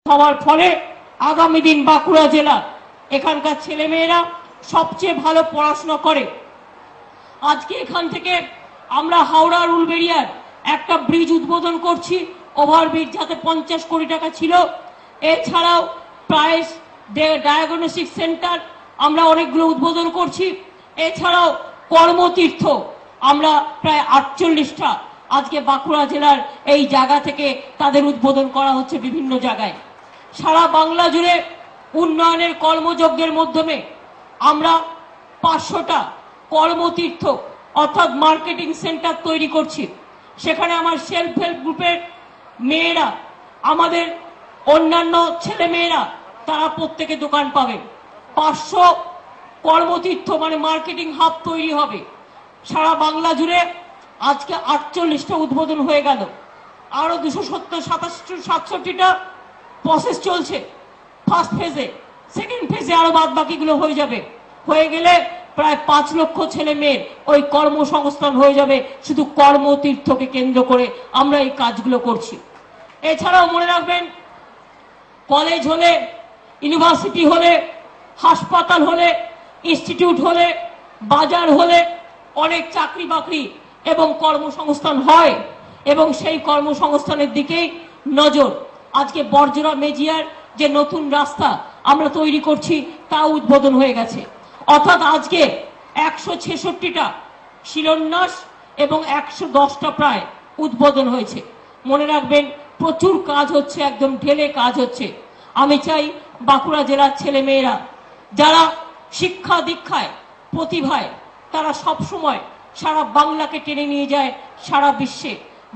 হওয়ার ফলে আগামী দিন বাঁকুড়া জেলা এখানকার ছেলেমেয়েরা সবচেয়ে ভালো পড়াশোনা করে। আজকে এখান থেকে আমরা হাওড়ার উলবেড়িয়ার একটা ব্রিজ উদ্বোধন করছি, ওভারব্রিজ, যাতে 50 কোটি টাকা ছিল। এছাড়াও প্রায় ডায়াগনস্টিক সেন্টার আমরা অনেকগুলো উদ্বোধন করছি। এছাড়াও কর্মতীর্থ আমরা প্রায় 48টা আজকে বাঁকুড়া জেলার এই জায়গা থেকে তাদের উদ্বোধন করা হচ্ছে বিভিন্ন জায়গায়। সারা বাংলা জুড়ে উন্নয়নের কর্মযজ্ঞের মাধ্যমে আমরা 500টা কর্মতীর্থ অর্থাৎ মার্কেটিং সেন্টার তৈরি করছি। সেখানে আমার সেলফ হেল্প গ্রুপের মেয়েরা, আমাদের অন্যান্য ছেলে মেয়েরা, তারা প্রত্যেকে দোকান পাবে। 500 কর্মতীর্থ মানে মার্কেটিং হাব তৈরি হবে সারা বাংলা জুড়ে। আজকে 48টা উদ্বোধন হয়ে গেল, আরো 267টা প্রসেস চলছে ফার্স্ট ফেজে। সেকেন্ড ফেজে আরো বাদ বাকিগুলো হয়ে যাবে। হয়ে গেলে প্রায় 5 লক্ষ ছেলে মেয়ের ওই কর্মসংস্থান হয়ে যাবে। শুধু কর্মতীর্থকে কেন্দ্র করে আমরা এই কাজগুলো করছি। এছাড়াও মনে রাখবেন, কলেজ হলে, ইউনিভার্সিটি হলে, হাসপাতাল হলে, ইনস্টিটিউট হলে, বাজার হলে অনেক চাকরি বাকরি এবং কর্মসংস্থান হয়, এবং সেই কর্মসংস্থানের দিকেই নজর। আজকে বর্জরা মেজিয়ার যে নতুন রাস্তা আমরা তৈরি করছি তা উদ্বোধন হয়ে গেছে। অর্থাৎ আজকে 166টা শিলান্যাস এবং 110টা প্রায় উদ্বোধন হয়েছে। মনে রাখবেন, প্রচুর কাজ হচ্ছে, একদম ঢেলে কাজ হচ্ছে। আমি চাই বাঁকুড়া জেলার ছেলে মেয়েরা যারা শিক্ষা দীক্ষায়, প্রতিভায়, তারা সব সময় সারা বাংলাকে টেনে নিয়ে যায় সারা বিশ্বে,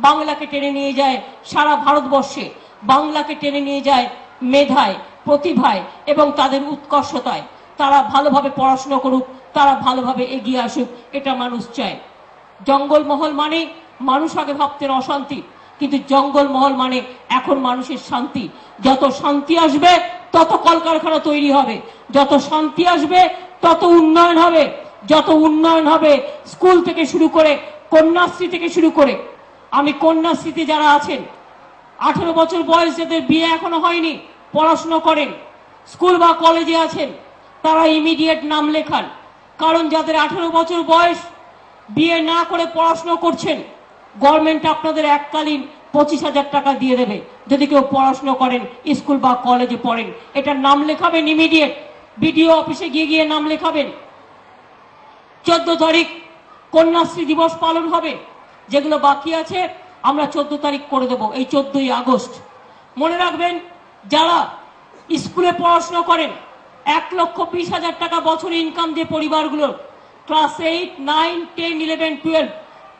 বাংলাকে টেনে নিয়ে যায় সারা ভারতবর্ষে, বাংলাকে টেনে নিয়ে যায় মেধায়, প্রতিভায় এবং তাদের উৎকর্ষতায়। তারা ভালোভাবে পড়াশোনা করুক, তারা ভালোভাবে এগিয়ে আসুক, এটা মানুষ চায়। জঙ্গলমহল মানে মানুষ আগে ভাবতেন অশান্তি, কিন্তু জঙ্গলমহল মানে এখন মানুষের শান্তি। যত শান্তি আসবে তত কলকারখানা তৈরি হবে, যত শান্তি আসবে তত উন্নয়ন হবে, যত উন্নয়ন হবে স্কুল থেকে শুরু করে, কন্যাশ্রী থেকে শুরু করে। আমি কন্যাশ্রীতে যারা আছেন, 18 বছর বয়স যাদের বিয়ে এখনো হয়নি, পড়াশোনা করেন, স্কুল বা কলেজে আছেন, তারা ইমিডিয়েট নাম লেখান। কারণ যাদের 18 বছর বয়স, বিয়ে না করে পড়াশোনা করছেন, গভর্নমেন্ট আপনাদের এককালীন 25,000 টাকা দিয়ে দেবে যদি কেউ পড়াশোনা করেন, স্কুল বা কলেজে পড়েন। এটা নাম লেখাবেন ইমিডিয়েট, বিডিও অফিসে গিয়ে নাম লেখাবেন। 14 তারিখ কন্যাশ্রী দিবস পালন হবে। যেগুলো বাকি আছে আমরা 14 তারিখ করে দেব, এই 14ই আগস্ট। মনে রাখবেন, যারা স্কুলে পড়াশোনা করেন, 1,20,000 টাকা বছরে ইনকাম যে পরিবারগুলোর, ক্লাস 8, 9, 10, 11, 12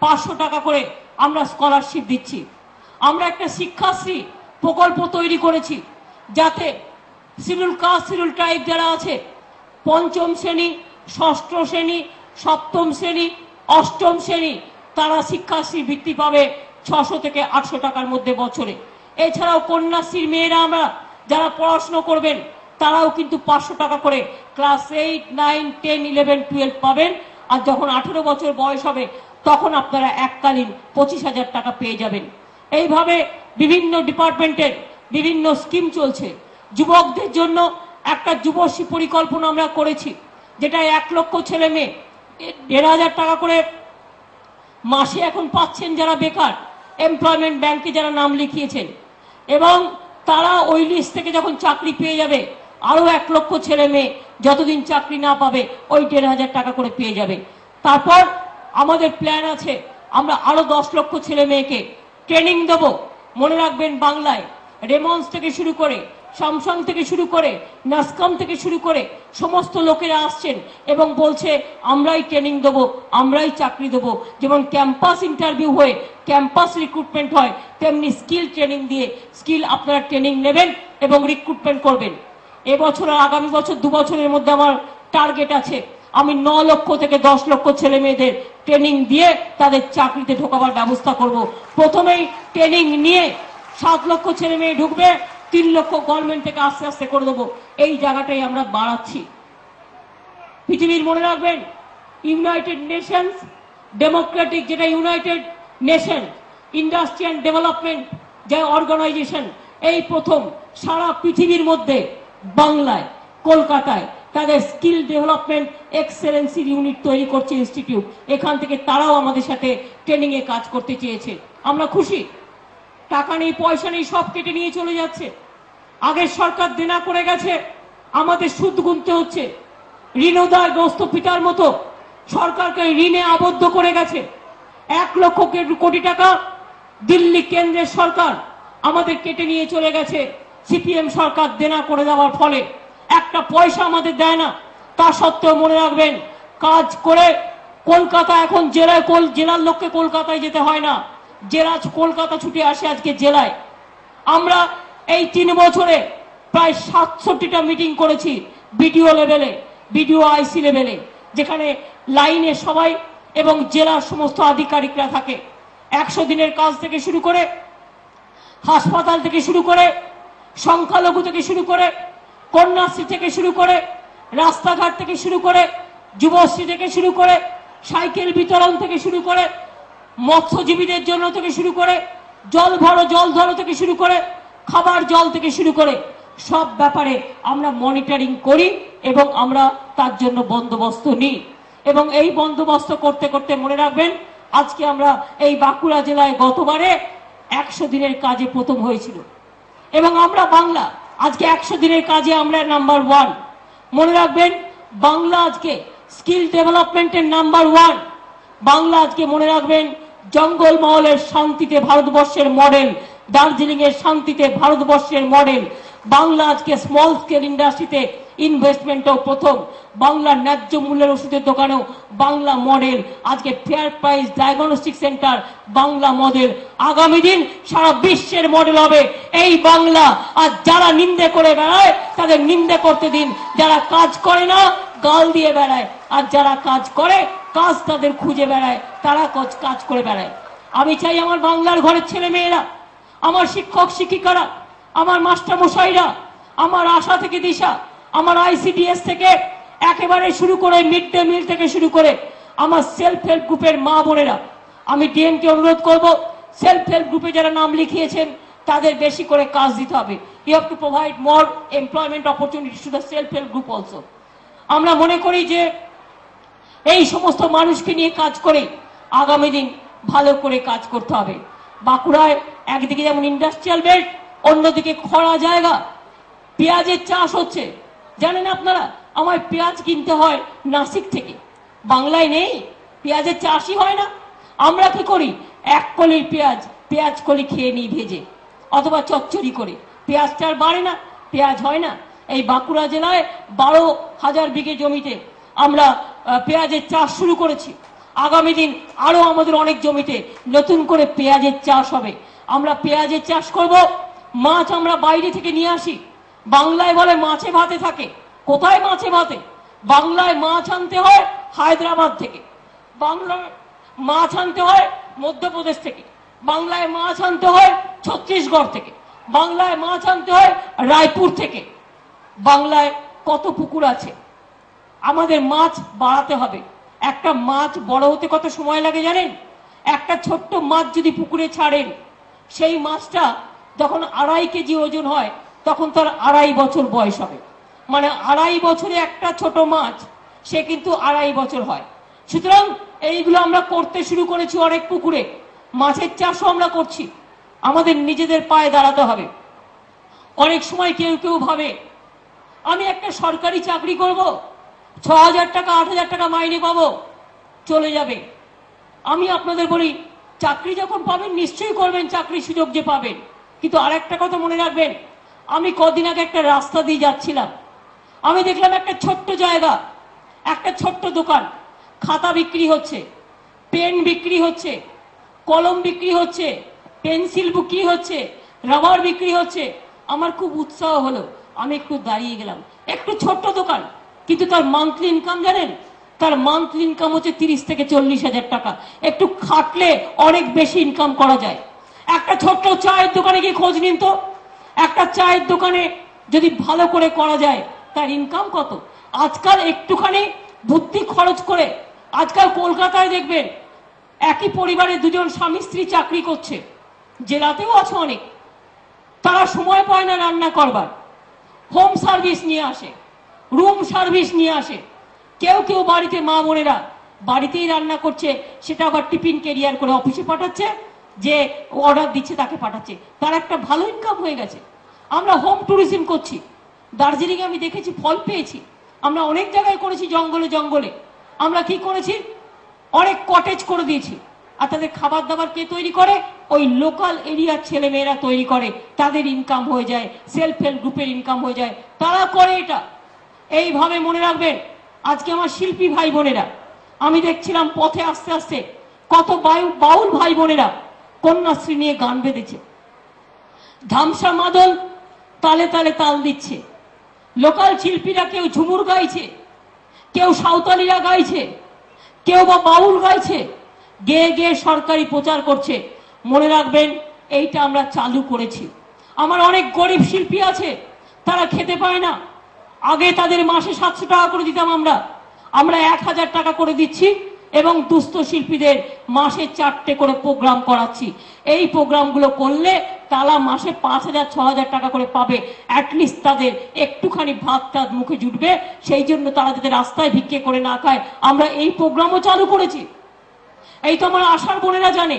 500 টাকা করে আমরা স্কলারশিপ দিচ্ছি। আমরা একটা শিক্ষাশ্রী প্রকল্প তৈরি করেছি, যাতে শিডিউল কাস্ট, শিডিউল ট্রাইব যারা আছে, 5ম শ্রেণী, 6ষ্ঠ শ্রেণী, 7ম শ্রেণী, 8ম শ্রেণী, তারা শিক্ষাশ্রী বৃত্তি পাবে 600 থেকে 800 টাকার মধ্যে বছরে। এছাড়াও কন্যাশ্রীর মেয়েরা আমরা যারা পড়াশোনা করবেন, তারাও কিন্তু 500 টাকা করে ক্লাস 8, 9, 10, 11, 12 পাবেন। আর যখন 18 বছর বয়স হবে তখন আপনারা এককালীন 25,000 টাকা পেয়ে যাবেন। এইভাবে বিভিন্ন ডিপার্টমেন্টের বিভিন্ন স্কিম চলছে। যুবকদের জন্য একটা যুবশ্রী পরিকল্পনা আমরা করেছি, যেটা 1 লক্ষ ছেলে মেয়ে 1,500 টাকা করে মাসে এখন পাচ্ছেন যারা বেকার, এমপ্লয়মেন্ট ব্যাংকে যারা নাম লিখিয়েছেন, এবং তারা ওই লিস্ট থেকে যখন চাকরি পেয়ে যাবে, আরো 1 লক্ষ ছেলে মেয়ে যতদিন চাকরি না পাবে ওই 1,500 টাকা করে পেয়ে যাবে। তারপর আমাদের প্ল্যান আছে, আমরা আরো 10 লক্ষ ছেলে মেয়েকে ট্রেনিং দেব। মনে রাখবেন, বাংলায় রেমন্স থেকে শুরু করে, স্যামসাং থেকে শুরু করে, নাসকম থেকে শুরু করে সমস্ত লোকেরা আসছেন এবং বলছে আমরাই ট্রেনিং দেবো, আমরাই চাকরি দেবো। যেমন ক্যাম্পাস ইন্টারভিউ হয়ে ক্যাম্পাস রিক্রুটমেন্ট হয়, তেমনি স্কিল ট্রেনিং দিয়ে স্কিল আপনারা ট্রেনিং নেবেন এবং রিক্রুটমেন্ট করবেন। এবছর আর আগামী বছর 2 বছরের মধ্যে আমার টার্গেট আছে, আমি 9 লক্ষ থেকে 10 লক্ষ ছেলে মেয়েদের ট্রেনিং দিয়ে তাদের চাকরিতে ঢোকাবার ব্যবস্থা করব। প্রথমেই ট্রেনিং নিয়ে 7 লক্ষ ছেলে মেয়ে ঢুকবে, 3 লক্ষ গভর্নমেন্ট থেকে আস্তে আস্তে করে দেবো। এই জায়গাটাই আমরা বাড়াচ্ছি। পৃথিবীর মনে রাখবেন, ইউনাইটেড নেশনস ডেমোক্রেটিক, যেটা United nation industry and development যে অর্গানাইজেশন, এই প্রথম সারা পৃথিবীর মধ্যে বাংলায় কলকাতায় তাদের স্কিল ডেভেলপমেন্ট এক্সেলেন্সি ইউনিট তৈরি করছে ইনস্টিটিউট। এখান থেকে তারাও আমাদের সাথে ট্রেনিং এ কাজ করতে চেয়েছে। আমরা খুশি। টাকা নেই, পয়সা নেই, সব কেটে নিয়ে চলে যাচ্ছে। আগের সরকার দেনা করে গেছে, আমাদের সুদ গুনতে হচ্ছে। ঋণোদয়গ্রস্ত পিতার মতো সরকারকে ঋণে আবদ্ধ করে গেছে। 1 লক্ষ কোটি টাকা দিল্লি কেন্দ্রের সরকার আমাদের কেটে নিয়ে চলে গেছে। সিপিএম সরকার দেনা করে দেওয়ার ফলে একটা পয়সা আমাদের দেয় না। তা সত্ত্বেও মনে রাখবেন, কাজ করে কলকাতা এখন জেলার লোককে কলকাতায় যেতে হয় না, জেলা কলকাতা ছুটে আসে আজকে জেলায়। আমরা এই 3 বছরে প্রায় 67টা মিটিং করেছি বিডিও লেভেলে, বিডিও আইসি লেভেলে, যেখানে লাইনে সবাই এবং জেলার সমস্ত আধিকারিকরা থাকে। 100 দিনের কাজ থেকে শুরু করে, হাসপাতাল থেকে শুরু করে, সংখ্যালঘু থেকে শুরু করে, কন্যাশ্রী থেকে শুরু করে, রাস্তাঘাট থেকে শুরু করে, যুবশ্রী থেকে শুরু করে, সাইকেল বিতরণ থেকে শুরু করে, মৎস্যজীবীদের জন্য থেকে শুরু করে, জল ধরো থেকে শুরু করে, খাবার জল থেকে শুরু করে সব ব্যাপারে আমরা মনিটরিং করি এবং আমরা তার জন্য বন্দোবস্ত নিই। এবং এই বন্দোবস্ত করতে করতে মনে রাখবেন, আজকে আমরা এই বাঁকুড়া জেলায় গতবারে 100 দিনের কাজে প্রথম হয়েছিল এবং আমরা বাংলা আজকে 100 দিনের কাজে আমরা নাম্বার 1। মনে রাখবেন, বাংলা আজকে স্কিল ডেভেলপমেন্টের নাম্বার 1। বাংলা আজকে মনে রাখবেন, জঙ্গলমহলের শান্তিতে ভারতবর্ষের মডেল, দার্জিলিং এর শান্তিতে ভারতবর্ষের মডেল। বাংলা আজকে স্মল স্কেল ইন্ডাস্ট্রিতে ইনভেস্টমেন্টও প্রথম। বাংলার ন্যায্য মূল্যের ওষুধের দোকানেও বাংলা মডেল। আজকে fair price diagnostic centre Bangla model. আগামী দিন সারা বিশ্বের মডেল হবে এই বাংলা। আর যারা নিন্দে করে বেড়ায় তাদের নিন্দে করতে দিন। যারা কাজ করে না গাল দিয়ে বেড়ায়, আর যারা কাজ করে কাজ তাদের খুঁজে বেড়ায়, তারা কাজ করে বেড়ায়। আমি চাই আমার বাংলার ঘরের ছেলে মেয়েরা, আমার শিক্ষক শিক্ষিকারা, আমার মাস্টার মশাইরা, আমার আশা থেকে দিশা, আমার আইসিডিএস থেকে একেবারে শুরু করে মিড ডে মিল থেকে শুরু করে আমার সেলফ হেল্প গ্রুপের মা বোনেরা, আমি ডিএমকে অনুরোধ করব, সেলফ হেল্প গ্রুপে যারা নাম লিখিয়েছেন তাদের বেশি করে কাজ দিতে হবে। You have to provide more employment opportunity to the self help group also. আমরা মনে করি যে এই সমস্ত মানুষকে নিয়ে কাজ করে আগামী দিন ভালো করে কাজ করতে হবে। বাঁকুড়ায় একদিকে যেমন ইন্ডাস্ট্রিয়াল বেল্ট, অন্যদিকে খরা জায়গা, পেঁয়াজের চাষ হচ্ছে। জানেন আপনারা, আমার পেঁয়াজ কিনতে হয় নাসিক থেকে, বাংলায় নেই, পেঁয়াজের চাষই হয় না। আমরা কি করি, 1 কলির পেঁয়াজ কলি খেয়ে নিই ভেজে অথবা চচ্চড়ি করে। পেঁয়াজটা আর বাড়ে না, পেঁয়াজ হয় না। এই বাঁকুড়া জেলায় 12,000 বিঘে জমিতে আমরা পেঁয়াজের চাষ শুরু করেছি। আগামী দিন আরো আমাদের অনেক জমিতে নতুন করে পেঁয়াজের চাষ হবে। আমরা পেঁয়াজের চাষ করব। মাছ আমরা বাইরে থেকে নিয়ে আসি। বাংলায় বলে মাছে ভাতে থাকে, কোথায় মাছে ভাতে? বাংলায় মাছ আনতে হয় হায়দ্রাবাদ থেকে, বাংলায় মাছ আনতে হয় মধ্যপ্রদেশ থেকে, বাংলায় মাছ আনতে হয় ছত্তিশগড় থেকে, বাংলায় মাছ আনতে হয় রায়পুর থেকে। বাংলায় কত পুকুর আছে, আমাদের মাছ বাড়াতে হবে। একটা মাছ বড় হতে কত সময় লাগে জানেন? একটা ছোট্ট মাছ যদি পুকুরে ছাড়েন, সেই মাছটা যখন 2.5 কেজি ওজন হয় তখন তার 2.5 বছর বয়স হবে। মানে 2.5 বছরে একটা ছোট মাছ, সে কিন্তু 2.5 বছর হয়। সুতরাং এইগুলো আমরা করতে শুরু করেছি অনেক পুকুরে। মাছের চাষও আমরা করছি। আমাদের নিজেদের পায়ে দাঁড়াতে হবে। অনেক সময় কেউ কেউ ভাবে আমি একটা সরকারি চাকরি করব, 6,000 টাকা 8,000 টাকা মাইনে পাবো, চলে যাবে। আমি আপনাদের বলি, চাকরি যখন পাবেন নিশ্চয়ই করবেন, চাকরির সুযোগ যে পাবেন। কিন্তু আরেকটা কথা মনে রাখবেন, আমি কদিন আগে একটা রাস্তা দিয়ে যাচ্ছিলাম, আমি দেখলাম একটা ছোট্ট জায়গা, একটা ছোট্ট দোকান, খাতা বিক্রি হচ্ছে, পেন বিক্রি হচ্ছে, কলম বিক্রি হচ্ছে, পেন্সিল বিক্রি হচ্ছে, রাবার বিক্রি হচ্ছে। আমার খুব উৎসাহ হলো, আমি একটু দাঁড়িয়ে গেলাম। একটু ছোট্ট দোকান, কিন্তু তার মান্থলি ইনকাম জানেন? তার মান্থলি ইনকাম হচ্ছে 30 থেকে 40,000 টাকা। একটু খাটলে অনেক বেশি ইনকাম করা যায়। একটা ছোট্ট চায়ের দোকানে গিয়ে খোঁজ নিন তো, একটা চায়ের দোকানে যদি ভালো করে করা যায় তার ইনকাম কত। আজকাল একটুখানি বুদ্ধি খরচ করে, আজকাল কলকাতায় দেখবেন একই পরিবারে 2জন স্বামী স্ত্রী চাকরি করছে, জেলাতেও আছে অনেক। তারা সময় পায় না রান্না করবার। হোম সার্ভিস নিয়ে আসে, রুম সার্ভিস নিয়ে আসে। কেউ কেউ বাড়িতে মা বোনেরা বাড়িতেই রান্না করছে, সেটা আবার টিফিন ক্যারিয়ার করে অফিসে পাঠাচ্ছে, যে অর্ডার দিচ্ছে তাকে পাঠাচ্ছে, তার একটা ভালো ইনকাম হয়ে গেছে। আমরা হোম ট্যুরিজম করছি, দার্জিলিং আমি দেখেছি, ফল পেয়েছি। আমরা অনেক জায়গায় করেছি, জঙ্গলে জঙ্গলে আমরা কি করেছি, অনেক কটেজ করে দিয়েছি। আর তাদের খাবার দাবার কে তৈরি করে? ওই লোকাল এরিয়ার ছেলে মেয়েরা তৈরি করে, তাদের ইনকাম হয়ে যায়, সেলফ হেল্প গ্রুপের ইনকাম হয়ে যায়, তারা করে এটা। এইভাবে মনে রাখবেন, আজকে আমার শিল্পী ভাই বোনেরা, আমি দেখছিলাম পথে আস্তে আস্তে কত বাউল ভাই বোনেরা কন্যাশ্রী নিয়ে গান বেঁধেছে, ধামসা মাদল তালে তালে তাল দিচ্ছে। লোকাল শিল্পীরা কেউ ঝুমুর গাইছে, কেউ সাঁওতালিরা গাইছে, কেউ বা বাউল গাইছে, গেয়ে গেয়ে সরকারি প্রচার করছে। মনে রাখবেন, এইটা আমরা চালু করেছি। আমার অনেক গরিব শিল্পী আছে, তারা খেতে পায় না। আগে তাদের মাসে 700 টাকা করে দিতাম আমরা 1000 টাকা করে দিচ্ছি, এবং দুস্থ শিল্পীদের মাসে 4টে করে প্রোগ্রাম করাচ্ছি। এই প্রোগ্রামগুলো করলে তারা মাসে 5000-6000 টাকা করে পাবে। অ্যাটলিস্ট তাদের একটুখানি ভাত টাত মুখে জুটবে, সেই জন্য তারা যাতে রাস্তায় ভিক্ষে করে না খায়, আমরা এই প্রোগ্রামও চালু করেছি। এই তো আমার আশার বোনেরা জানে,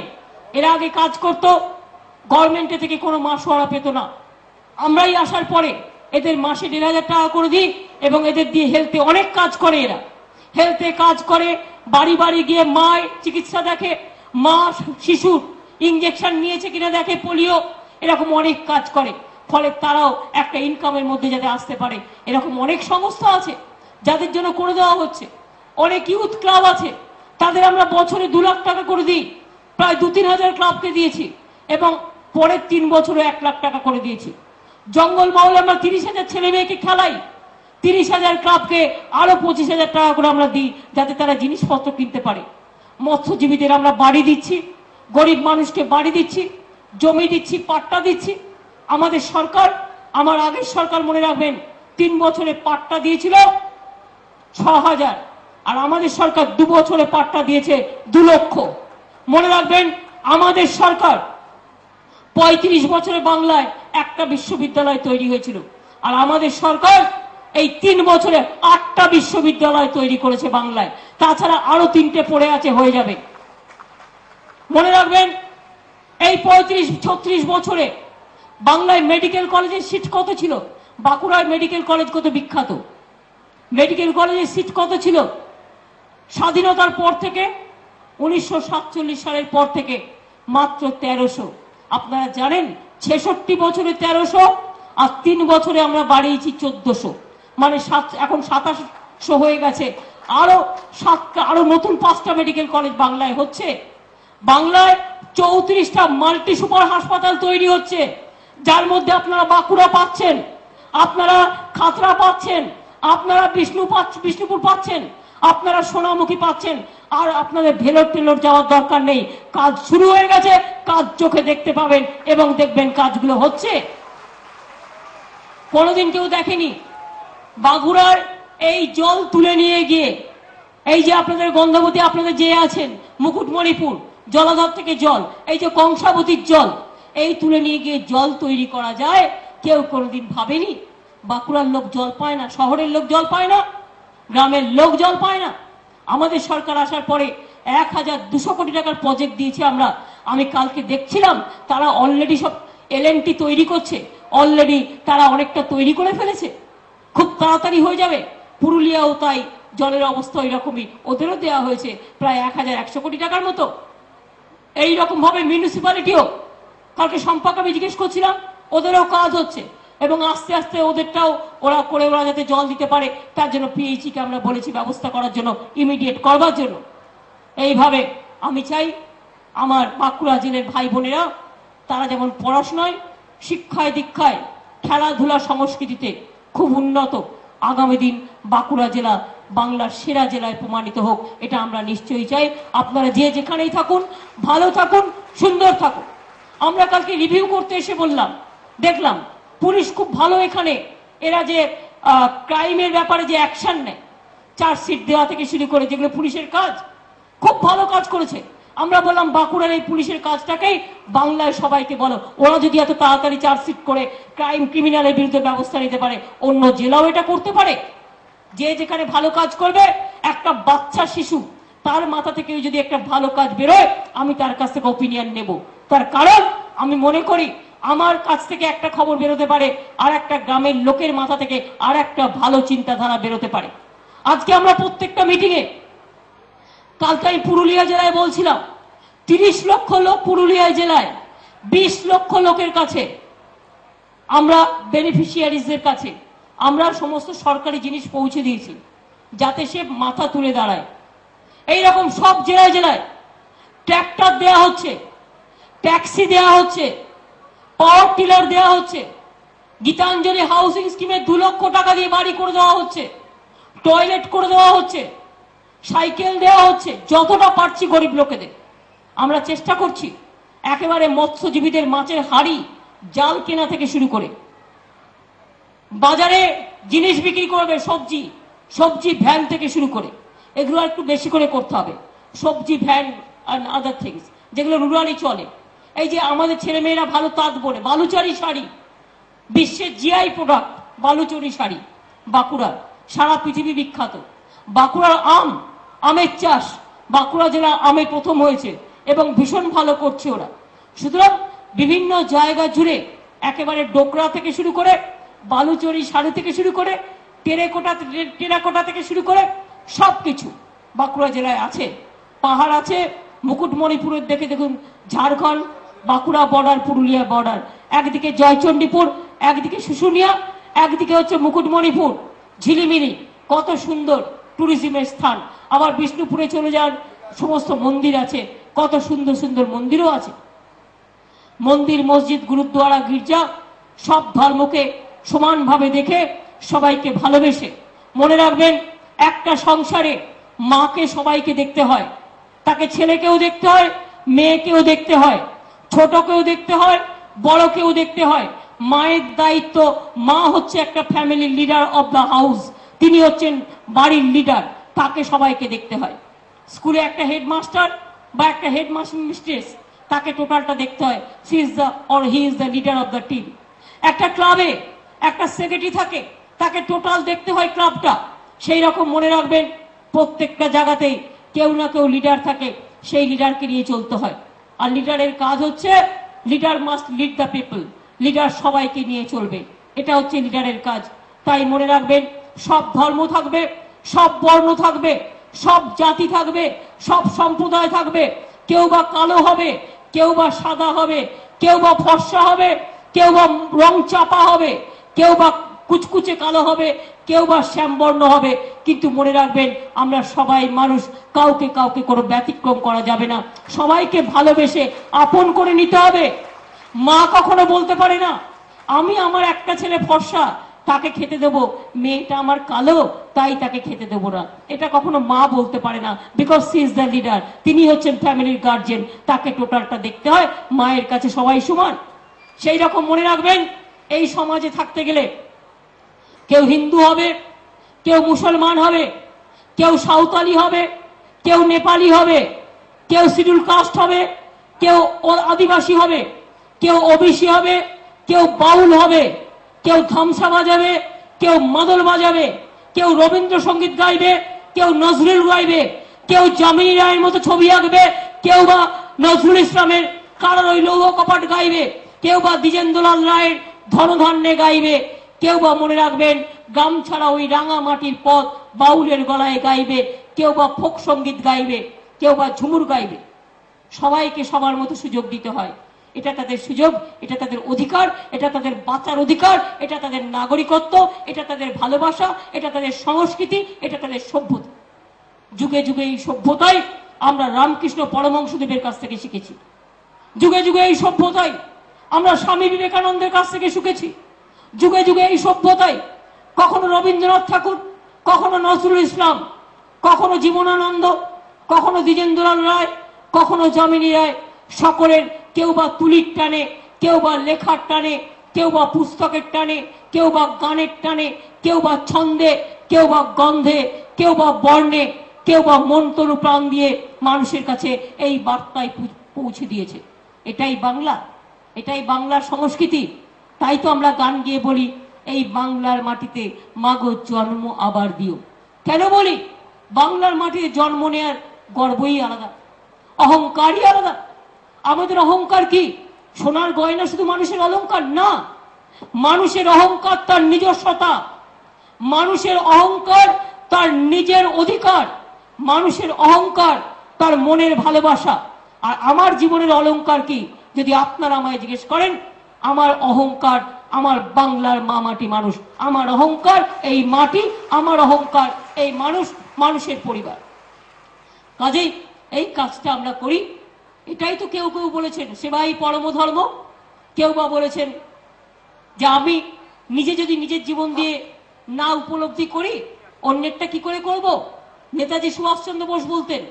এরা আগে কাজ করতো, গভর্নমেন্টে থেকে কোনো মাসোয়ারা পেত না। আমরাই আসার পরে এদের মাসে 1500 টাকা করে দিই, এবং এদের দিয়ে হেলথে অনেক কাজ করে। এরা হেলথে কাজ করে, বাড়ি বাড়ি গিয়ে মায়ের চিকিৎসা দেখে, মা শিশুর ইঞ্জেকশন নিয়েছে কিনা দেখে, পোলিও, এরকম অনেক কাজ করে। ফলে তারাও একটা ইনকামের মধ্যে যাতে আসতে পারে, এরকম অনেক সংস্থা আছে যাদের জন্য করে দেওয়া হচ্ছে। অনেক ইউথ ক্লাব আছে, তাদের আমরা বছরে 2 লাখ টাকা করে দিই, প্রায় 2-3 হাজার ক্লাবকে দিয়েছি, এবং পরের 3 বছরে 1 লাখ টাকা করে দিয়েছি। জঙ্গল মহলে আমরা 30,000 ছেলে মেয়েকে খেলাই, 30,000 ক্লাবকে আরো 25,000 টাকা করে আমরা দিই, যাতে তারা জিনিসপত্র কিনতে পারে। মৎস্যজীবীদের আমরা বাড়ি দিচ্ছি, গরিব মানুষকে বাড়ি দিচ্ছি, জমি দিচ্ছি, পাট্টা দিচ্ছি। আমাদের সরকার, আমার আগের সরকার মনে রাখবেন, 3 বছরে পাট্টা দিয়েছিল 6,000, আর আমাদের সরকার 2 বছরে পাট্টা দিয়েছে 2 লক্ষ। মনে রাখবেন, আমাদের সরকার 35 বছরে বাংলায় একটা বিশ্ববিদ্যালয় তৈরি হয়েছিল, আর আমাদের সরকার এই 3 বছরে 8টা বিশ্ববিদ্যালয় তৈরি করেছে বাংলায়। তাছাড়া আরো 3টে পড়ে আছে, হয়ে যাবে। মনে রাখবেন, এই 35-36 বছরে বাংলায় মেডিকেল কলেজের সিট কত ছিল? বাঁকুড়ায় মেডিকেল কলেজ কত বিখ্যাত, মেডিকেল কলেজের সিট কত ছিল? স্বাধীনতার পর থেকে 1947 সালের পর থেকে মাত্র 1300। আপনারা জানেন, 66 বছরে 1300, আর 3 বছরে আমরা বাড়িয়েছি 1400, মানে এখন 2700 হয়ে গেছে। আরো নতুন 5টা মেডিকেল কলেজ বাংলায় হচ্ছে। বাংলায় 34টা মাল্টি সুপার হাসপাতাল তৈরি হচ্ছে, যার মধ্যে আপনারা বাঁকুড়া পাচ্ছেন, আপনারা খাতড়া পাচ্ছেন, আপনারা বিষ্ণুপুর পাচ্ছেন, আপনারা সোনামুখী পাচ্ছেন। আর আপনাদের ভেলোর টেলোর যাওয়ার দরকার নেই, কাজ শুরু হয়ে গেছে, কাজ চোখে দেখতে পাবেন, এবং দেখবেন কাজগুলো হচ্ছে। কোনোদিন কেউ দেখেনি বাঁকুড়ার এই জল তুলে নিয়ে গিয়ে, এই যে আপনাদের গন্ধবতী, আপনাদের যে আছেন মুকুটমণিপুর জলাধার থেকে জল, এই যে কংসাবতীর জল, এই তুলে নিয়ে গিয়ে জল তৈরি করা যায়, কেউ কোনোদিন ভাবেনি। বাঁকুড়ার লোক জল পায় না, শহরের লোক জল পায় না, গ্রামের লোক জল পায় না। আমাদের সরকার আসার পরে 1200 কোটি টাকার প্রজেক্ট দিয়েছি আমরা। আমি কালকে দেখছিলাম, তারা অলরেডি সব LNT তৈরি করছে, অলরেডি তারা অনেকটা তৈরি করে ফেলেছে, খুব তাড়াতাড়ি হয়ে যাবে। পুরুলিয়াও তাই, জলের অবস্থা ওই রকমই, ওদেরও দেওয়া হয়েছে প্রায় 1100 কোটি টাকার মতো। এইরকম ভাবে মিউনিসিপ্যালিটিও, কালকে সম্পর্কে আমি জিজ্ঞেস করছিলাম, ওদেরও কাজ হচ্ছে, এবং আস্তে আস্তে ওদেরটাও ওরা যাতে জল দিতে পারে, তার জন্য PHE কে আমরা বলেছি ব্যবস্থা করার জন্য, ইমিডিয়েট করবার জন্য। এইভাবে আমি চাই আমার বাঁকুড়া জেলার ভাই বোনেরা, তারা যেমন পড়াশোনায়, শিক্ষায়, দীক্ষায়, খেলাধুলা, সংস্কৃতিতে খুব উন্নত, আগামী দিন বাঁকুড়া জেলা বাংলার সেরা জেলায় প্রমাণিত হোক, এটা আমরা নিশ্চয়ই চাই। আপনারা যে যেখানেই থাকুন, ভালো থাকুন, সুন্দর থাকুন। আমরা কালকে রিভিউ করতে এসে বললাম, দেখলাম পুলিশ খুব ভালো এখানে, এরা যে ক্রাইমের ব্যাপারে যে অ্যাকশন নেয়, চার্জশিট দেওয়া থেকে শুরু করে যেগুলো পুলিশের কাজ, খুব ভালো কাজ করেছে। আমরা বললাম বাঁকুড়ার এই পুলিশের কাজটাকেই বাংলায় সবাইকে বলো, ওরা যদি এত তাড়াতাড়ি চার্জশিট করে ক্রিমিনালের বিরুদ্ধে ব্যবস্থা নিতে পারে, অন্য জেলাও এটা করতে পারে। যে যেখানে ভালো কাজ করবে, একটা বাচ্চা শিশু তার মাথা থেকে যদি একটা ভালো কাজ বেরোয়, আমি তার কাছ থেকে ওপিনিয়ন নেব। তার কারণ আমি মনে করি আমার কাছ থেকে একটা খবর বেরোতে পারে, আর একটা গ্রামের লোকের মাথা থেকে আর একটা ভালো চিন্তাধারা বেরোতে পারে। আজকে আমরা প্রত্যেকটা মিটিংয়ে, কালকে আমি পুরুলিয়া জেলায় বলছিলাম 30 লক্ষ লোক পুরুলিয়া জেলায়, 20 লক্ষ লোকের কাছে আমরা বেনিফিশিয়ারিজদের কাছে আমরা সমস্ত সরকারি জিনিস পৌঁছে দিয়েছি, যাতে সে মাথা তুলে দাঁড়ায়। এইরকম সব জেলায় জেলায় ট্র্যাক্টর দেয়া হচ্ছে, ট্যাক্সি দেয়া হচ্ছে, পাওয়ার টিলার দেয়া হচ্ছে, গীতাঞ্জলি হাউসিং স্কিমে 2 লক্ষ টাকা দিয়ে বাড়ি করে দেওয়া হচ্ছে, টয়লেট করে দেওয়া হচ্ছে, সাইকেল দেওয়া হচ্ছে, যতটা পারছি গরিব লোকেদের। আমরা চেষ্টা করছি একেবারে মৎস্যজীবীদের মাছের হাড়ি জাল কেনা থেকে শুরু করে বাজারে জিনিস বিক্রি করবে, সবজি ভ্যান থেকে শুরু করে, এগুলো একটু বেশি করে করতে হবে। সবজি ভ্যান আর আদার থিংস যেগুলো রুরালি চলে। এই যে আমাদের ছেলেমেয়েরা ভালো তাঁত বোনে, বালুচরি শাড়ি, বিশ্বের জিআই প্রোডাক্ট বালুচরি শাড়ি বাঁকুড়ার, সারা পৃথিবী বিখ্যাত। বাঁকুড়ার আমের চাষ, বাঁকুড়া জেলা আমে প্রথম হয়েছে এবং ভীষণ ভালো করছে ওরা। সুতরাং বিভিন্ন জায়গা একেবারে ডোকরা থেকে শুরু করে, বালুচরি শাড়ি থেকে শুরু করে, টেরাকোটা থেকে শুরু করে সবকিছু বাঁকুড়া জেলায় আছে। পাহাড় আছে, মুকুটমণিপুরের দেখে দেখুন, ঝাড়খণ্ড বাঁকুড়া বর্ডার, পুরুলিয়া বর্ডার, একদিকে জয়চণ্ডীপুর, একদিকে শুশুনিয়া, একদিকে হচ্ছে মুকুটমণিপুর, ঝিলিমিলি, কত সুন্দর ট্যুরিজমের স্থান। আবার বিষ্ণুপুরে চলে যান, সমস্ত মন্দির আছে, কত সুন্দর সুন্দর মন্দিরও আছে। মন্দির, মসজিদ, গুরুদ্বারা, গির্জা সব ধর্মকে সমানভাবে দেখে সবাইকে ভালোবেসে। মনে রাখবেন, একটা সংসারে মাকে সবাইকে দেখতে হয়, তাকে ছেলেকেও দেখতে হয়, মেয়েকেও দেখতে হয়, ছোটকেও দেখতে হয়, বড়কেও দেখতে হয়। মায়ের দায়িত্ব, মা হচ্ছে একটা family leader of the house, তিনি হচ্ছেন বাড়ির লিডার, তাকে সবাইকে দেখতে হয়। স্কুলে একটা হেডমাস্টার বা একটা হেডমাস্টার মিস্ট্রেস, তাকে টোটালটা দেখতে হয়, she is the or he is the leader of the team. একটা ক্লাবে একটা সেক্রেটারি থাকে, তাকে টোটাল দেখতে হয় ক্লাবটা। সেই রকম মনে রাখবেন, প্রত্যেকটা জায়গাতেই কেউ না কেউ লিডার থাকে, সেই লিডারকে নিয়ে চলতে হয়। আর লিডারের কাজ হচ্ছে, leader must lead the people, leader সবাইকে নিয়ে চলবে, এটা হচ্ছে লিডারের কাজ। তাই মনে রাখবেন, সব ধর্ম থাকবে, সব বর্ণ থাকবে, সব জাতি থাকবে, সব সম্প্রদায় থাকবে। কেউ বা কালো হবে, কেউ বা সাদা হবে, কেউ বা ফর্সা হবে, কেউ বা রং চাপা হবে, কেউ বা কুচকুচে কালো হবে, কেউ বা শ্যামবর্ণ হবে। কিন্তু মনে রাখবেন, আমরা সবাই মানুষ, কাউকে কাউকে কোনো ব্যতিক্রম করা যাবে না, সবাইকে ভালোবেসে আপন করে নিতে হবে। মা কখনো বলতে পারে না, আমি আমার একটা ছেলে ফর্সা, তাকে খেতে দেবো, মেয়েটা আমার কালো, তাই তাকে খেতে দেবো না। এটা কখনো মা বলতে পারে না, because she is the leader, তিনি হচ্ছেন ফ্যামিলির গার্জেন, তাকে টোটালটা দেখতে হয়। মায়ের কাছে সবাই সমান। সেই রকম মনে রাখবেন, এই সমাজে থাকতে গেলে কেউ হিন্দু হবে, কেউ মুসলমান হবে, কেউ সাঁওতালি হবে, কেউ নেপালি হবে, কেউ শিডিউল কাস্ট হবে, কেউ আদিবাসী হবে, কেউ ওবিসি হবে, কেউ বাউল হবে, কেউ ধামসা বাজাবে, কেউ মাদল বাজাবে, কেউ রবীন্দ্রসঙ্গীত গাইবে, কেউ নজরুল গাইবে, কেউ জামিনী রায়ের মতো ছবি আঁকবে, কেউ বা নজরুল ইসলামের কারোর ওই লৌহ কপাট গাইবে, কেউ বা দ্বিজেন্দ্রলাল রায়ের ধনধান্যে গাইবে, কেউ বা মনে রাখবেন গামছাড়া ওই রাঙা মাটির পথ বাউলের গলায় গাইবে, কেউ বা ফোক সঙ্গীত গাইবে, কেউ বা ঝুমুর গাইবে। সবাইকে সবার মতো সুযোগ দিতে হয়। এটা তাদের সুযোগ, এটা তাদের অধিকার, এটা তাদের বাঁচার অধিকার, এটা তাদের নাগরিকত্ব, এটা তাদের ভালোবাসা, এটা তাদের সংস্কৃতি, এটা তাদের সভ্যতা। যুগে যুগে এই সভ্যতাই আমরা রামকৃষ্ণ পরমহংসদেবের কাছ থেকে শিখেছি। যুগে যুগে এই সভ্যতাই আমরা স্বামী বিবেকানন্দের কাছ থেকে শিখেছি। যুগে যুগে এই সভ্যতাই কখনো রবীন্দ্রনাথ ঠাকুর, কখনো নজরুল ইসলাম, কখনো জীবনানন্দ, কখনো দ্বিজেন্দ্রলাল রায়, কখনো যামিনী রায়, সকলের কেউ বা তুলির টানে, কেউ বা লেখার টানে, কেউ বা পুস্তকের টানে, কেউ বা গানের টানে, কেউ বা ছন্দে, কেউ বা গন্ধে, কেউ বা বর্ণে, কেউ বা মন তরু প্রাণ দিয়ে মানুষের কাছে এই বার্তায় পৌঁছে দিয়েছে। এটাই বাংলা, এটাই বাংলার সংস্কৃতি। তাই তো আমরা গান গিয়ে বলি, এই বাংলার মাটিতে মাগো জন্ম আবার দিও। কেন বলি? বাংলার মাটিতে জন্ম নেওয়ার গর্বই আলাদা, অহংকারই আলাদা। আমাদের অহংকার কি? সোনার গয়না শুধু মানুষের অলংকার না, মানুষের অহংকার তার নিজস্বতা, মানুষের অহংকার তার নিজের অধিকার, মানুষের অহংকার তার মনের ভালোবাসা। আর আমার জীবনের অলংকার কি যদি আপনারা আমায় জিজ্ঞেস করেন? আমার অহংকার আমার বাংলার মা মাটি মানুষ, আমার অহংকার এই মাটি, আমার অহংকার এই মানুষ, মানুষের পরিবার। কাজেই এই কাজটা আমরা করি। এটাই তো কেউ কেউ বলেছেন সেবাই পরম ধর্ম, কেউ বা বলেছেন যে আমি নিজে যদি নিজের জীবন দিয়ে না উপলব্ধি করি অন্যেরটা কি করে করব। নেতাজি সুভাষচন্দ্র বোস বলতেন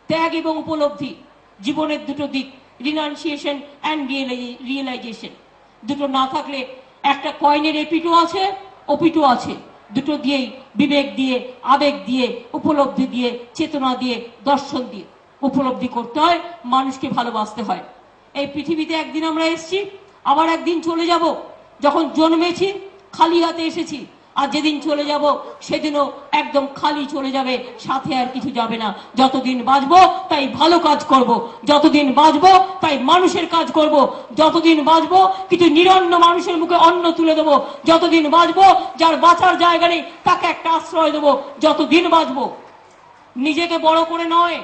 ত্যাগ এবং উপলব্ধি জীবনের দুটো দিক, রিনাউন্সিয়েশন অ্যান্ড রিয়েলাইজেশন। দুটো না থাকলে একটা কয়েনের এপিটু আছে ওপিটু আছে, দুটো দিয়েই বিবেক দিয়ে, আবেগ দিয়ে, উপলব্ধি দিয়ে, চেতনা দিয়ে, দর্শন দিয়ে উপলব্ধি করতে হয়, মানুষকে ভালোবাসতে হয়। এই পৃথিবীতে একদিন আমরা এসেছি, আবার একদিন চলে যাব। যখন জন্মেছি খালি হাতে এসেছি, আর যেদিন চলে যাব সেদিনও একদম খালি চলে যাবে, সাথে আর কিছু যাবে না। যতদিন বাঁচবো তাই ভালো কাজ করব, যতদিন বাঁচবো তাই মানুষের কাজ করব, যতদিন বাঁচবো কিছু নিরন্ন মানুষের মুখে অন্ন তুলে দেবো, যতদিন বাঁচবো যার বাঁচার জায়গা নেই তাকে একটা আশ্রয় দেবো, যতদিন বাঁচবো। নিজেকে বড় করে নয়,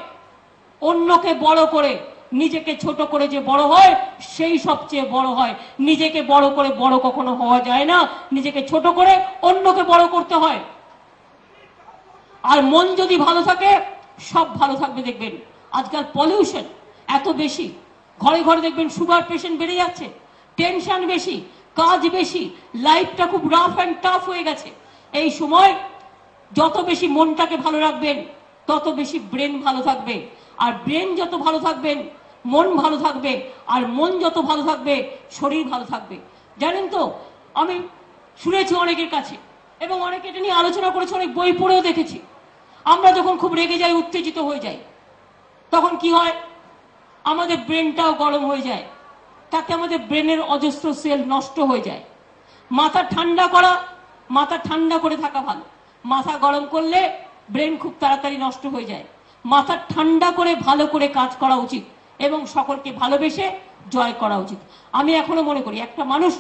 অন্যকে বড় করে। নিজেকে ছোট করে যে বড় হয় সেই সবচেয়ে বড় হয়। নিজেকে বড় করে বড় কখনো হওয়া যায় না, নিজেকে ছোট করে অন্যকে বড় করতে হয়। আর মন যদি ভালো থাকে সব ভালো থাকবে। দেখবেন আজকাল পলিউশন এত বেশি, ঘরে ঘরে দেখবেন সুগার পেশেন্ট বেড়ে যাচ্ছে, টেনশন বেশি, কাজ বেশি, লাইফটা খুব রাফ অ্যান্ড টাফ হয়ে গেছে। এই সময় যত বেশি মনটাকে ভালো রাখবেন তত বেশি ব্রেন ভালো থাকবে, আর ব্রেন যত ভালো থাকবেন মন ভালো থাকবে, আর মন যত ভালো থাকবে শরীর ভালো থাকবে। জানেন তো, আমি শুনেছি অনেকের কাছে এবং অনেকে এটা নিয়ে আলোচনা করেছে, অনেক বই পড়েও দেখেছি। আমরা যখন খুব রেগে যাই, উত্তেজিত হয়ে যাই, তখন কি হয়? আমাদের ব্রেনটাও গরম হয়ে যায়, তাতে আমাদের ব্রেনের অজস্র সেল নষ্ট হয়ে যায়। মাথা ঠান্ডা করা, মাথা ঠান্ডা করে থাকা ভালো। মাথা গরম করলে ব্রেন খুব তাড়াতাড়ি নষ্ট হয়ে যায়। মাথা ঠান্ডা করে ভালো করে কাজ করা উচিত এবং সকলকে ভালোবেসে জয় করা উচিত। আমি এখনো মনে করি একটা মানুষ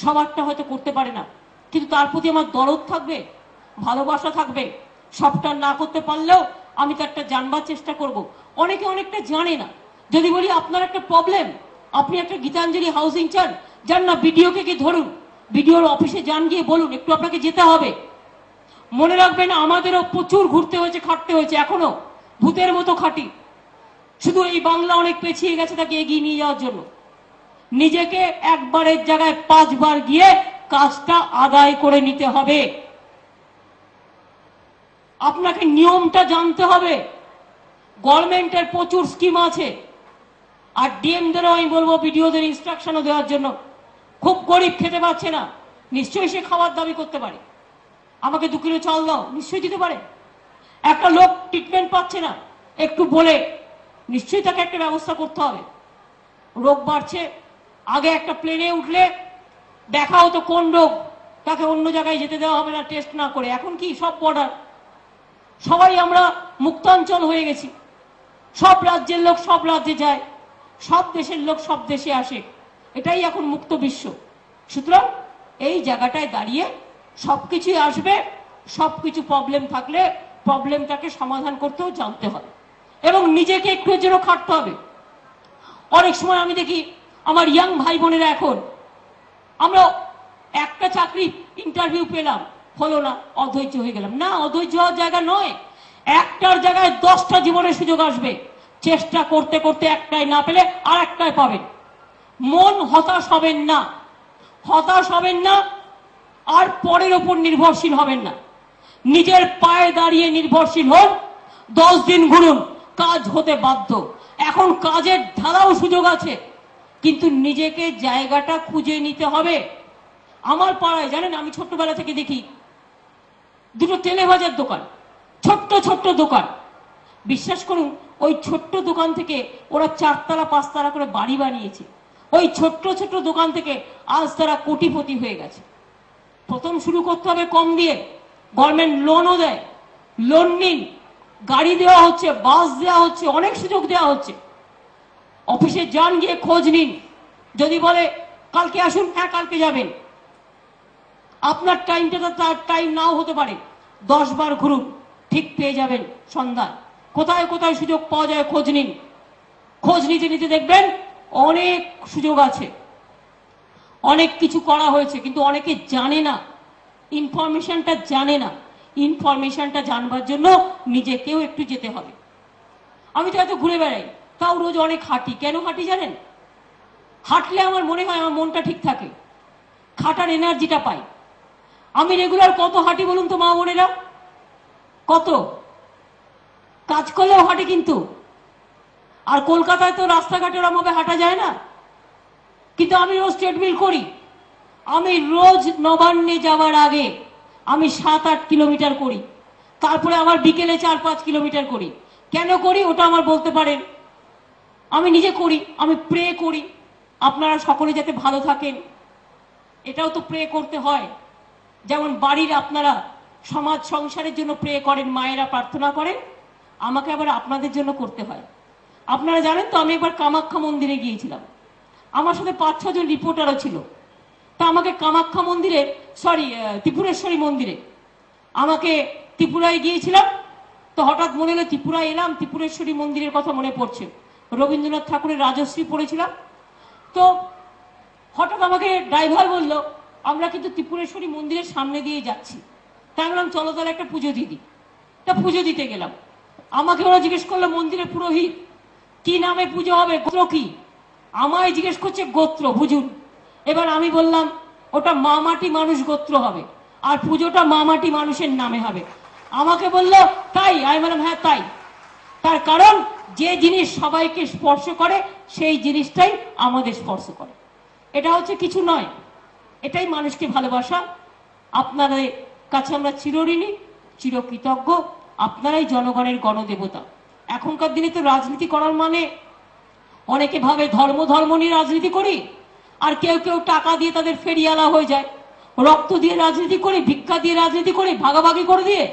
সবারটা হয়তো করতে পারে না, কিন্তু তার প্রতি আমার দরদ থাকবে, ভালোবাসা থাকবে। সবটা না করতে পারলেও আমি তারটা জানবার চেষ্টা করব। অনেকে অনেকটা জানে না। যদি বলি আপনার একটা প্রবলেম, আপনি একটা গীতাঞ্জলি হাউসিং চান, যান না বিডিওকে গিয়ে ধরুন, বিডিওর অফিসে যান, গিয়ে বলুন একটু আপনাকে যেতে হবে। মনে রাখবেন আমাদেরও প্রচুর ঘুরতে হয়েছে, খাটতে হয়েছে, এখনো ভূতের মতো খাটি। শুধু এই বাংলা অনেক পেছিয়ে গেছে তাকে এগিয়ে নিয়ে যাওয়ার জন্য। নিজেকে একবারের জায়গায় 5 বার গিয়ে কাজটা আদায় করে নিতে হবে। আপনাকে নিয়মটা জানতে হবে। গভর্নমেন্টের প্রচুর স্কিম আছে, আর ডিএমদেরও আমি বলবো বিডিওদের ইনস্ট্রাকশনও দেওয়ার জন্য। খুব গরিব, খেতে পাচ্ছে না, নিশ্চয়ই সে খাবার দাবি করতে পারে, আমাকে 2 কিলো চাল দাও, নিশ্চয়ই দিতে পারে। একটা লোক ট্রিটমেন্ট পাচ্ছে না, একটু বলে নিশ্চয়ই তাকে একটা ব্যবস্থা করতে হবে। রোগ বাড়ছে, আগে একটা প্লেনে উঠলে দেখা হতো কোন রোগ, তাকে অন্য জায়গায় যেতে দেওয়া হবে না টেস্ট না করে। এখন কি সব বর্ডার, সবাই আমরা মুক্তাঞ্চল হয়ে গেছি। সব রাজ্যের লোক সব রাজ্যে যায়, সব দেশের লোক সব দেশে আসে। এটাই এখন মুক্ত বিশ্ব। সুতরাং এই জায়গাটায় দাঁড়িয়ে সবকিছুই আসবে। সবকিছু প্রবলেম থাকলে প্রবলেমটাকে সমাধান করতেও জানতে হবে এবং নিজেকে একটু যেন খাটতে হবে। অনেক সময় আমি দেখি আমার ইয়াং ভাই বোনেরা, এখন আমরা একটা চাকরি ইন্টারভিউ পেলাম, হলো না, অধৈর্য হয়ে গেলাম। না, অধৈর্য হওয়ার জায়গা নয়। একটার জায়গায় 10টা জীবনের সুযোগ আসবে। চেষ্টা করতে করতে একটাই না পেলে আর একটাই পাবেন। মন হতাশ হবেন না, হতাশ হবেন না, আর পরের ওপর নির্ভরশীল হবেন না। নিজের পায়ে দাঁড়িয়ে নির্ভরশীল হন। 10 দিন ঘুরুন, কাজ হতে বাধ্য। এখন কাজের ধারাও সুযোগ আছে, কিন্তু নিজেকে জায়গাটা খুঁজে নিতে হবে। আমার পাড়ায় জানেন, আমি ছোট্টবেলা থেকে দেখি 2টো তেলে ভাজার দোকান, ছোট্ট ছোট্ট দোকান। বিশ্বাস করুন, ওই ছোট্ট দোকান থেকে ওরা 4 তলা 5 তলা করে বাড়ি বানিয়েছে। ওই ছোট্ট ছোট্ট দোকান থেকে আজ তারা কোটিপতি হয়ে গেছে। প্রথম শুরু করতে হবে কম দিয়ে। গভর্নমেন্ট লোনও দেয়, লোন নিন, গাড়ি দেওয়া হচ্ছে, বাস দেওয়া হচ্ছে, অনেক সুযোগ দেওয়া হচ্ছে। অফিসে যান, গিয়ে খোঁজ নিন। যদি বলে কালকে আসুন, হ্যাঁ কালকে যাবেন। আপনার টাইমটা তার টাইম নাও হতে পারে। 10 বার ঘুরুন, ঠিক পেয়ে যাবেন সন্ধান। কোথায় কোথায় সুযোগ পাওয়া যায় খোঁজ নিন। খোঁজ নিতে নিতে দেখবেন অনেক সুযোগ আছে, অনেক কিছু করা হয়েছে, কিন্তু অনেকে জানে না, ইনফরমেশনটা জানে না। ইনফরমেশনটা জানবার জন্য নিজেকেও একটু যেতে হবে। আমি তো এত ঘুরে বেড়াই, তাও রোজ অনেক হাঁটি। কেন হাঁটি জানেন? হাঁটলে আমার মনে হয় আমার মনটা ঠিক থাকে, খাটার এনার্জিটা পাই। আমি রেগুলার কত হাঁটি বলুন তো মা বোনেরা? কত? কাজ করলেও হাঁটি কিন্তু। আর কলকাতায় তো রাস্তাঘাটে ওরমভাবে হাঁটা যায় না, কিন্তু আমি রোজ ট্রেডমিল করি। আমি রোজ নবান্নে যাওয়ার আগে আমি 7-8 কিলোমিটার করি, তারপরে আমার বিকেলে 4-5 কিলোমিটার করি। কেন করি ওটা আমার বলতে পারেন? আমি নিজে করি, আমি প্রে করি আপনারা সকলে যাতে ভালো থাকেন, এটাও তো প্রে করতে হয়। যেমন বাড়ির আপনারা সমাজ সংসারের জন্য প্রে করেন, মায়েরা প্রার্থনা করেন, আমাকে আবার আপনাদের জন্য করতে হয়। আপনারা জানেন তো, আমি একবার কামাখ্যা মন্দিরে গিয়েছিলাম, আমার সাথে 5-6 জন রিপোর্টারও ছিল। তা আমাকে কামাখ্যা মন্দিরে, ত্রিপুরেশ্বরী মন্দিরে, আমাকে ত্রিপুরায় গিয়েছিলাম। তো হঠাৎ মনে হলো ত্রিপুরায় এলাম, ত্রিপুরেশ্বরী মন্দিরের কথা মনে পড়ছে। রবীন্দ্রনাথ ঠাকুরের রাজশ্রী পড়েছিলাম। তো হঠাৎ আমাকে ড্রাইভার বলল, আমরা কিন্তু ত্রিপুরেশ্বরী মন্দিরের সামনে দিয়ে যাচ্ছি। তাই বললাম চলো তাহলে একটা পুজো দিয়ে দিই। তা পুজো দিতে গেলাম। আমাকে ওরা জিজ্ঞেস করলো, মন্দিরের পুরোহিত কি নামে পুজো হবে, গোত্র কি? আমায় জিজ্ঞেস করছে গোত্র, বুঝুন। এবার আমি বললাম ওটা মামাটি মানুষ গোত্র হবে, আর পুজোটা মামাটি মানুষের নামে হবে। আমাকে বলল তাই? আমি বললাম হ্যাঁ তাই। তার কারণ যে জিনিস সবাইকে স্পর্শ করে সেই জিনিসটাই আমাদের স্পর্শ করে। এটা হচ্ছে কিছু নয়, এটাই মানুষকে ভালোবাসা। আপনাদের কাছে আমরা চিরঋণী, চিরকৃতজ্ঞ। আপনারাই জনগণের গণদেবতা। এখনকার দিনে তো রাজনীতি করার মানে, অনেকে ভাবে ধর্ম ধর্ম নিয়ে রাজনীতি করি, আর কেউ কেউ টাকা দিয়ে তাদের ফেরিয়ালা হয়ে যায়। রক্ত দিয়ে রাজনীতি করি, ভিক্ষা দিয়ে রাজনীতি করি, ভাগাভাগি করে দিয়ে,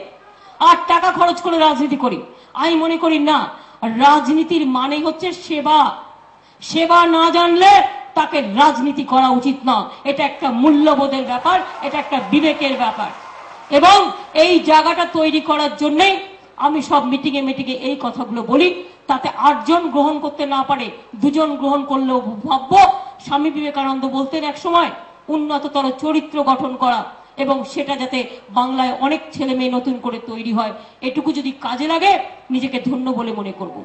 আর টাকা খরচ করে রাজনীতি করি। আমি মনে করি না, রাজনীতির মানে হচ্ছে সেবা। সেবা না জানলে তাকে রাজনীতি করা উচিত না। এটা একটা মূল্যবোধের ব্যাপার, এটা একটা বিবেকের ব্যাপার। এবং এই জায়গাটা তৈরি করার জন্যই আমি সব মিটিংয়ে মিটিংয়ে এই কথাগুলো বলি। তাতে 8 জন গ্রহণ করতে না পারে, 2 জন গ্রহণ করলেও ভাবব। স্বামী বিবেকানন্দ বলতেন এক সময়, উন্নততর চরিত্র গঠন করা, এবং সেটা যাতে বাংলায় অনেক ছেলে মেয়ে নতুন করে তৈরি হয়, এটুকু যদি কাজে লাগে নিজেকে ধন্য বলে মনে করব।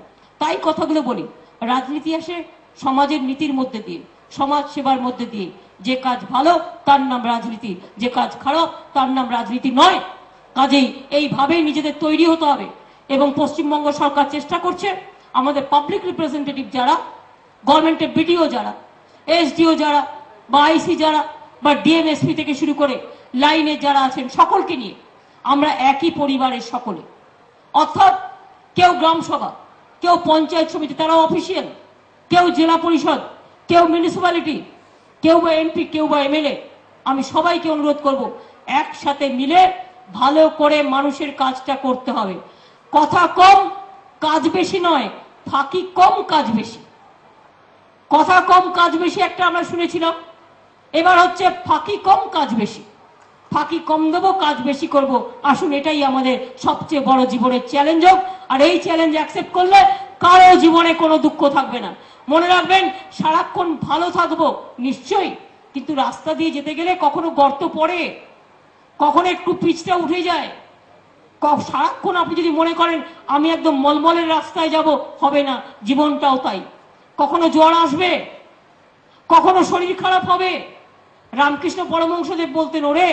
তাই কথাগুলো বলি। রাজনীতি আসে সমাজের নীতির মধ্যে দিয়ে, সমাজ সেবার মধ্যে দিয়ে। যে কাজ ভালো তার নাম রাজনীতি, যে কাজ খারাপ তার নাম রাজনীতি নয়। কাজেই এইভাবেই নিজেদের তৈরি হতে হবে। এবং পশ্চিমবঙ্গ সরকার চেষ্টা করছে, আমাদের পাবলিক রিপ্রেজেন্টেটিভ যারা, গভর্নমেন্টের বিডিও যারা, এসডিও যারা, বা আইসি যারা, বা ডিএমএসপি থেকে শুরু করে লাইনে যারা আছেন, সকলকে নিয়ে আমরা একই পরিবারের সকলে। অর্থাৎ কেউ গ্রাম সভা, কেউ পঞ্চায়েত সমিতি, তারা অফিসিয়াল, কেউ জেলা পরিষদ, কেউ মিউনিসিপ্যালিটি, কেউ বা এমপি, কেউ বা এমএলএ। আমি সবাইকে অনুরোধ করব, একসাথে মিলে ভালো করে মানুষের কাজটা করতে হবে। কথা কম কাজ বেশি নয়, ফাঁকি কম কাজ বেশি। কথা কম কাজ বেশি একটা আমরা শুনেছিলাম, এবার হচ্ছে ফাঁকি কম কাজ বেশি। ফাঁকি কম দেবো, কাজ বেশি করব। আসুন, এটাই আমাদের সবচেয়ে বড় জীবনের চ্যালেঞ্জ হোক। আর এই চ্যালেঞ্জ অ্যাকসেপ্ট করলে কারো জীবনে কোনো দুঃখ থাকবে না। মনে রাখবেন, সারাক্ষণ ভালো থাকবো নিশ্চয়ই, কিন্তু রাস্তা দিয়ে যেতে গেলে কখনো গর্ত পড়ে, কখনো একটু পিচটা উঠে যায়। সারাক্ষণ আপনি যদি মনে করেন আমি একদম মলমলের রাস্তায় যাব, হবে না। জীবনটাও তাই, কখনো জ্বর আসবে, কখনো শরীর খারাপ হবে। রামকৃষ্ণ পরমহংসদেব বলতেন, ওরে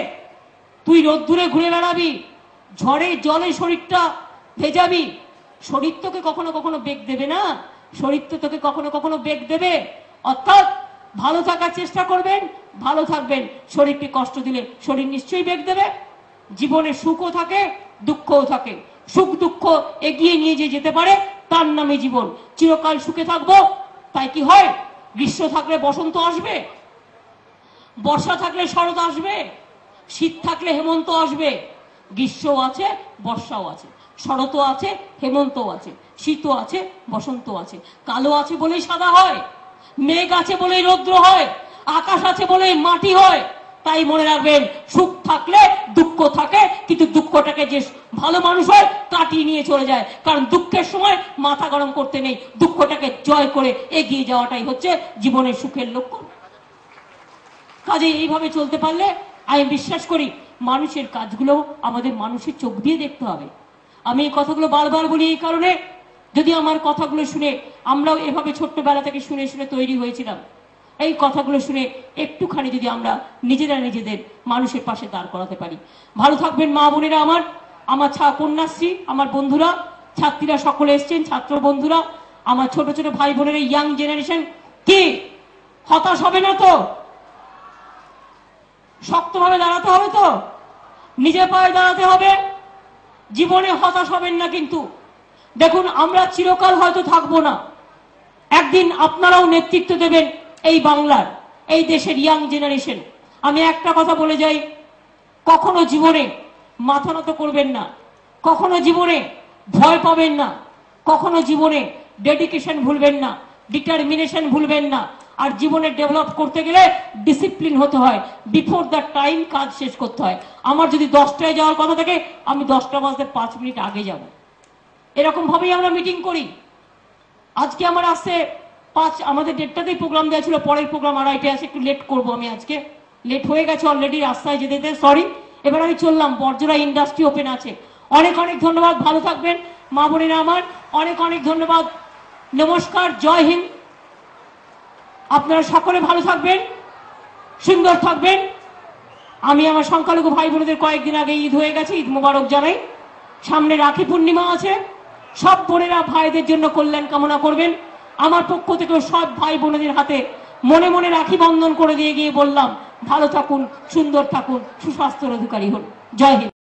তুই রোদ্দুরে ঘুরে বেড়াবি, ঝড়ে জলে শরীরটা ভেজাবি, শরীর তোকে কখনো কখনো বেগ দেবে না, শরীর তো তোকে কখনো কখনো বেগ দেবে। অর্থাৎ ভালো থাকার চেষ্টা করবেন, ভালো থাকবেন। শরীরকে কষ্ট দিলে শরীর নিশ্চয়ই বেগ দেবে। জীবনে সুখও থাকে, দুঃখও থাকে। সুখ দুঃখ এগিয়ে নিয়ে যে যেতে পারে তার নামে জীবন। চিরকাল সুখে থাকবো তাই কি হয়? গ্রীষ্ম থাকলে বসন্ত আসবে, বর্ষা থাকলে শরৎ আসবে, শীত থাকলে হেমন্ত আসবে। গ্রীষ্মও আছে, বর্ষাও আছে, শরৎও আছে, হেমন্তও আছে, শীতও আছে, বসন্ত আছে। কালো আছে বলেই সাদা হয়, মেঘ আছে বলেই রৌদ্র হয়, আকাশ আছে বলেই মাটি হয়। তাই মনে রাখবেন, সুখ থাকলে দুঃখ থাকে, কিন্তু দুঃখটাকে যে ভালো মানুষ হয় কাটিয়ে নিয়ে চলে যায়। কারণ দুঃখের সময় মাথা গরম করতে নেই, দুঃখটাকে জয় করে এগিয়ে যাওয়াটাই হচ্ছে জীবনের সুখের লক্ষ্য। কাজে এইভাবে চলতে পারলে আমি বিশ্বাস করি মানুষের কাজগুলো আমাদের মানুষের চোখ দিয়ে দেখতে হবে। আমি এই কথাগুলো বারবার বলি এই কারণে, যদি আমার কথাগুলো শুনে, আমরাও এভাবে ছোট্টবেলা থেকে শুনে শুনে তৈরি হয়েছিলাম, এই কথাগুলো শুনে একটুখানি যদি আমরা নিজেরা নিজেদের মানুষের পাশে দাঁড় করাতে পারি। ভালো থাকবেন মা বোনেরা, আমার কন্যাশ্রী, আমার বন্ধুরা, ছাত্রীরা সকলে এসছেন, ছাত্র বন্ধুরা, আমার ছোট ছোট ভাই বোনেরা, ইয়াং জেনারেশন, কি হতাশ হবে না তো? শক্তভাবে দাঁড়াতে হবে তো, নিজের পায়ে দাঁড়াতে হবে, জীবনে হতাশ হবেন না। কিন্তু দেখুন, আমরা চিরকাল হয়তো থাকবো না, একদিন আপনারাও নেতৃত্ব দেবেন এই বাংলার, এই দেশের ইয়াং জেনারেশন। আমি একটা কথা বলে যাই, কখনো জীবনে মাথা নত করবেন না, কখনো জীবনে ভয় পাবেন না, কখনো জীবনে ডেডিকেশন ভুলবেন না, ডিটারমিনেশন ভুলবেন না। আর জীবনে ডেভেলপ করতে গেলে ডিসিপ্লিন হতে হয়, বিফোর দ্য টাইম কাজ শেষ করতে হয়। আমার যদি 10টায় যাওয়ার কথা থাকে, আমি 10টা বাজতে 5 মিনিট আগে যাব। এরকম ভাবেই আমরা মিটিং করি। আজকে আমার আসতে আমাদের 1:30তেই প্রোগ্রাম দেওয়া ছিল, পরের প্রোগ্রাম 2:30টায় আছে, একটু লেট করবো আমি, আজকে লেট হয়ে গেছে অলরেডি, রাস্তায় যেতে যেতে সরি। এবার আমি চললাম, বর্জরা ইন্ডাস্ট্রি ওপেন আছে। অনেক অনেক ধন্যবাদ, ভালো থাকবেন মা বোনেরা আমার, অনেক অনেক ধন্যবাদ, নমস্কার, জয় হিন্দ। আপনারা সকলে ভালো থাকবেন, সুন্দর থাকবেন। আমি আমার সংখ্যালঘু ভাই বোনেদের কয়েকদিন আগে ঈদ হয়ে গেছে, ঈদ মোবারক জানাই। সামনে রাখি পূর্ণিমা আছে, সব বোনেরা ভাইদের জন্য কল্যাণ কামনা করবেন। আমার পক্ষ থেকে সব ভাই বোনেদের হাতে মনে মনে রাখি বন্ধন করে দিয়ে গিয়ে বললাম, ভালো থাকুন, সুন্দর থাকুন, সুস্বাস্থ্যের অধিকারী হন। জয় হিন্দ।